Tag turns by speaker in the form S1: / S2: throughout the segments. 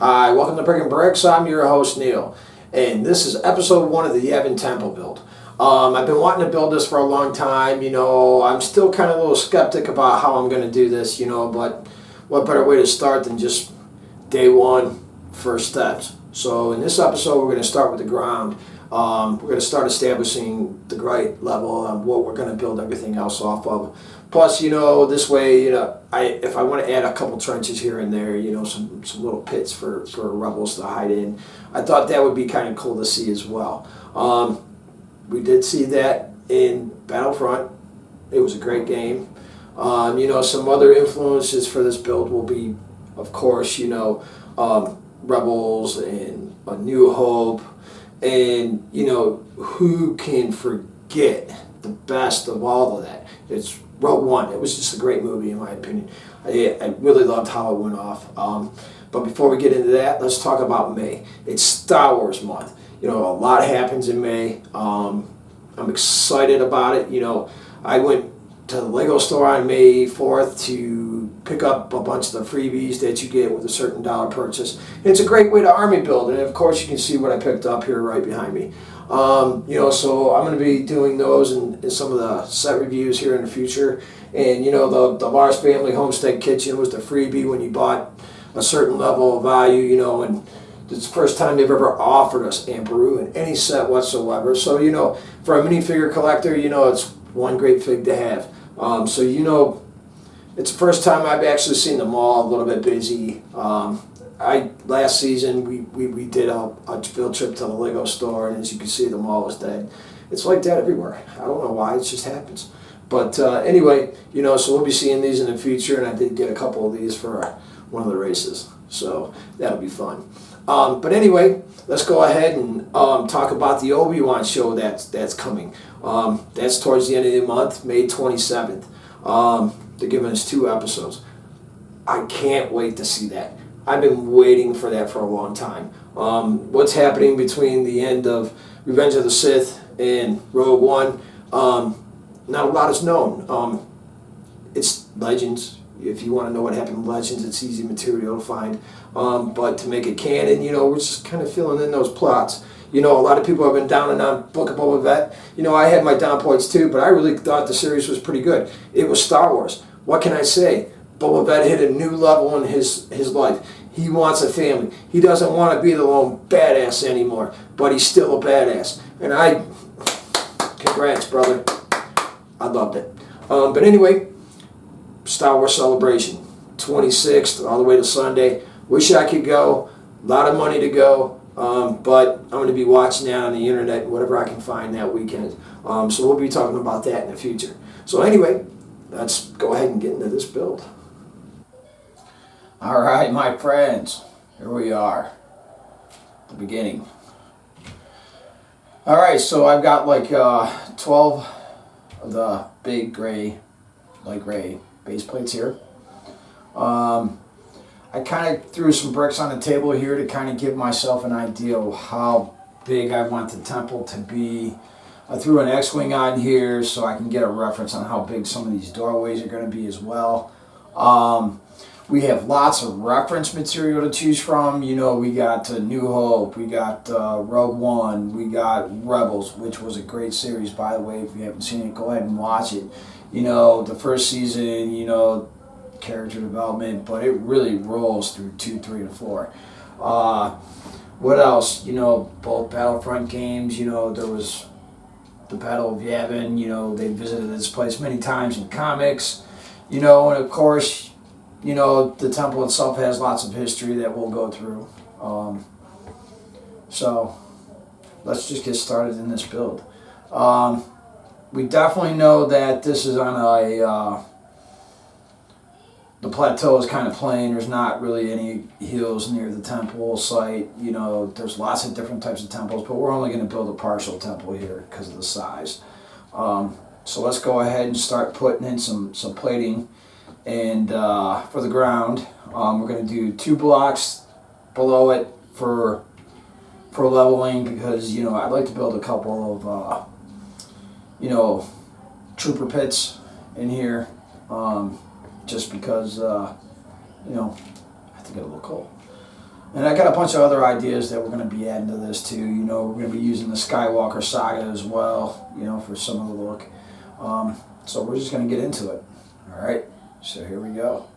S1: Hi, welcome to Brick and Bricks. I'm your host, Neil, and this is episode 1 of the Yavin temple build. I've been wanting to build this for a long time. I'm still kind of a little skeptic about how I'm going to do this, but what better way to start than just day one, first steps. So in this episode, we're going to start with the ground. We're going to start establishing the right level of what we're going to build everything else off of. Plus, this way, if I want to add a couple trenches here and there, some little pits for rebels to hide in, I thought that would be kind of cool to see as well. We did see that in Battlefront. It was a great game. Some other influences for this build will be, of course, Rebels and A New Hope. And, who can forget the best of all of that? It's Rogue One. It was just a great movie, in my opinion. I really loved how it went off. But before we get into that, let's talk about May. It's Star Wars month. A lot happens in May. I'm excited about it. I went to the Lego store on May 4th to pick up a bunch of the freebies that you get with a certain dollar purchase. It's a great way to army build, and of course you can see what I picked up here right behind me. So I'm going to be doing those and some of the set reviews here in the future. And the Lars Family Homestead Kitchen was the freebie when you bought a certain level of value, and it's the first time they've ever offered us Amperu in any set whatsoever. So, for a minifigure collector, it's one great fig to have. It's the first time I've actually seen the mall a little bit busy. Last season we did a field trip to the Lego store, and as you can see, the mall was dead. It's like that everywhere. I don't know why, it just happens. But anyway, so we'll be seeing these in the future, and I did get a couple of these for one of the races, so that'll be fun. But anyway, let's go ahead and talk about the Obi-Wan show that's coming. That's towards the end of the month, May 27th. They're giving us 2 episodes. I can't wait to see that. I've been waiting for that for a long time. What's happening between the end of Revenge of the Sith and Rogue One, not a lot is known. It's Legends. If you want to know what happened in Legends, it's easy material to find. But to make it canon, we're just kind of filling in those plots. A lot of people have been down and on Book of Boba Fett. I had my down points too, but I really thought the series was pretty good. It was Star Wars. What can I say? Boba Fett hit a new level in his life. He wants a family. He doesn't want to be the lone badass anymore, but he's still a badass. And congrats, brother. I loved it. But anyway, Star Wars Celebration, 26th all the way to Sunday. Wish I could go. A lot of money to go. But I'm going to be watching that on the internet, whatever I can find that weekend. So we'll be talking about that in the future. So anyway, let's go ahead and get into this build. All right, my friends, here we are, the beginning. All right, so I've got like 12 of the big light gray base plates here. I kind of threw some bricks on the table here to kind of give myself an idea of how big I want the temple to be. I threw an X-wing on here so I can get a reference on how big some of these doorways are going to be as well. We have lots of reference material to choose from. We got New Hope, we got Rogue One, we got Rebels, which was a great series, by the way. If you haven't seen it, go ahead and watch it. The first season, character development, but it really rolls through 2, 3, and 4. What else? Both Battlefront games, there was the Battle of Yavin, they visited this place many times in comics, and of course, the temple itself has lots of history that we'll go through. So let's just get started in this build. We definitely know that this is on the plateau is kind of plain. There's not really any hills near the temple site. There's lots of different types of temples, but we're only going to build a partial temple here because of the size. So let's go ahead and start putting in some plating. And for the ground, we're going to do 2 blocks below it for leveling, because I'd like to build a couple of trooper pits in here, just because I think it'll look cool.
S2: And I got a bunch of other ideas that we're going to be adding to this too. You know, we're going to be using the Skywalker saga as well, you know, for some of the look. So we're just going to get into it. All right, so here we go.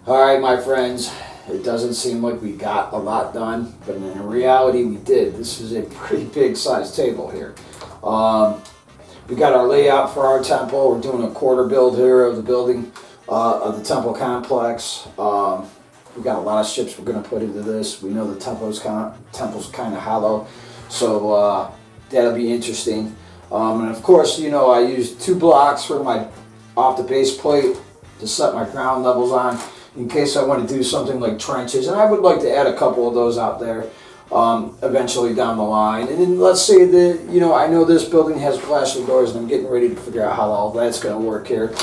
S2: All right, my friends, it doesn't seem like we got a lot done, but in reality we did. This is a pretty big sized table here. We got our layout for our temple. We're doing a quarter build here of the building, of the temple complex. We got a lot of ships we're going to put into this. We know the temple's kind of hollow, so that'll be interesting. And of course, you know, I used 2 blocks for my off the base plate to set my ground levels on, in case I want to do something like trenches, and I would like to add a couple of those out there eventually down the line. And then let's say that, you know, I know this building has flashing doors, and I'm getting ready to figure out how all that's going to work here.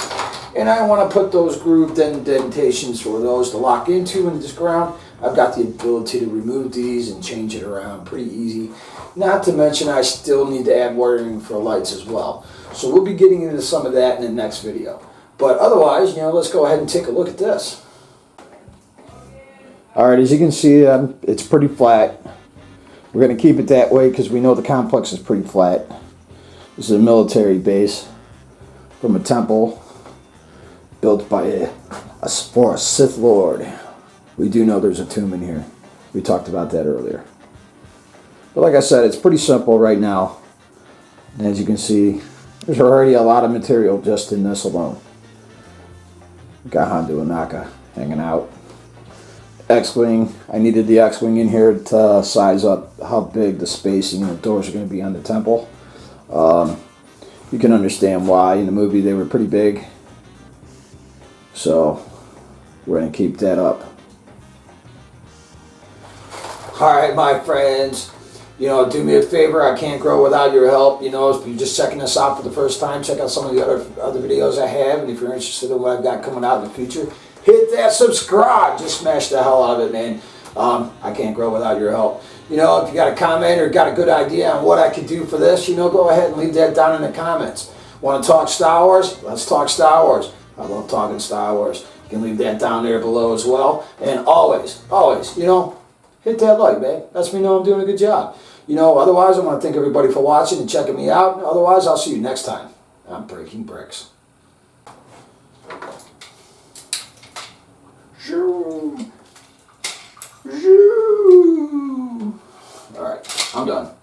S2: And I want to put those grooved indentations for those to lock into this ground. I've got the ability to remove these and change it around pretty easy. Not to mention I still need to add wiring for lights as well. So we'll be getting into some of that in the next video. But otherwise, you know, let's go ahead and take a look at this. Alright, as you can see, it's pretty flat. We're going to keep it that way because we know the complex is pretty flat. This is a military base from a temple built by for a Sith Lord. We do know there's a tomb in here. We talked about that earlier. But like I said, it's pretty simple right now. And as you can see, there's already a lot of material just in this alone. We got Hondo and Naka hanging out. X-Wing, I needed the X-Wing in here to size up how big the spacing and the doors are going to be on the temple. You can understand why. In the movie they were pretty big. So we're going to keep that up. Alright, my friends, you know, do me a favor. I can't grow without your help. You know, if you're just checking us out for the first time, check out some of the other videos I have. And if you're interested in what I've got coming out in the future, hit that subscribe. Just smash the hell out of it, man. I can't grow without your help. You know, if you got a comment or got a good idea on what I could do for this, you know, go ahead and leave that down in the comments. Want to talk Star Wars? Let's talk Star Wars. I love talking Star Wars. You can leave that down there below as well. And always, you know, hit that like, man. Lets me know I'm doing a good job. You know, otherwise, I want to thank everybody for watching and checking me out. Otherwise, I'll see you next time. I'm Breaking Bricks. All right, I'm done.